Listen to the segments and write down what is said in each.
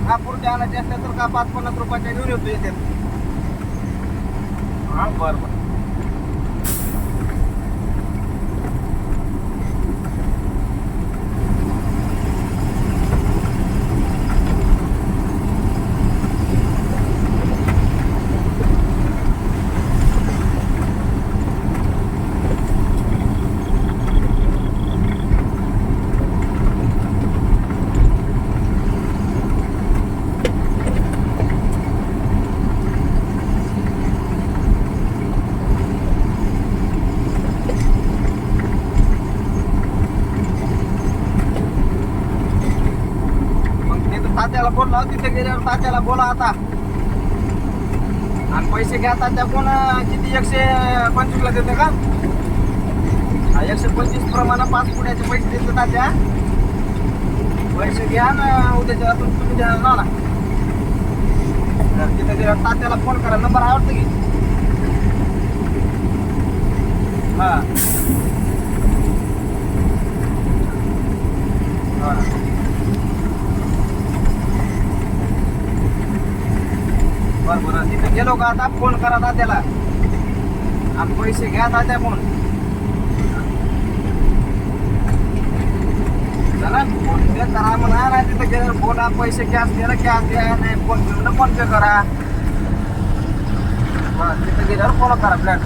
हा पुरते आणायचे असल्या तर का 5-50 रुपयाच्या घेऊन येतो येते. हा बरं बरं. तात्याला बोलला तिथे गेल्यावर तात्याला बोला आता आणि पैसे घ्या. तात्या कोण किती 125ला देते का? 125 प्रमाणे 5 पुण्याचे पैसे देते तात्या. पैसे घ्या ना उद्याच्या तुम्ही द्या ना. तिथे गेल्यावर तात्याला फोन करा. नंबर आवडतो की? हा बरं बरं. तिथे गेलो का आता फोन करा तात्याला आणि पैसे घ्या तात्या फोन. चला फोन पे करा म्हणा. नाही तिथे गेल्यावर बोला पैसे कॅश द्या नाही फोन पे करा. तिथे गेल्यावर फोन करा फ्लॅट.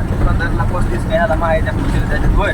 दुकानदारला 35 घ्यायला माहिती त्याच्यात होय.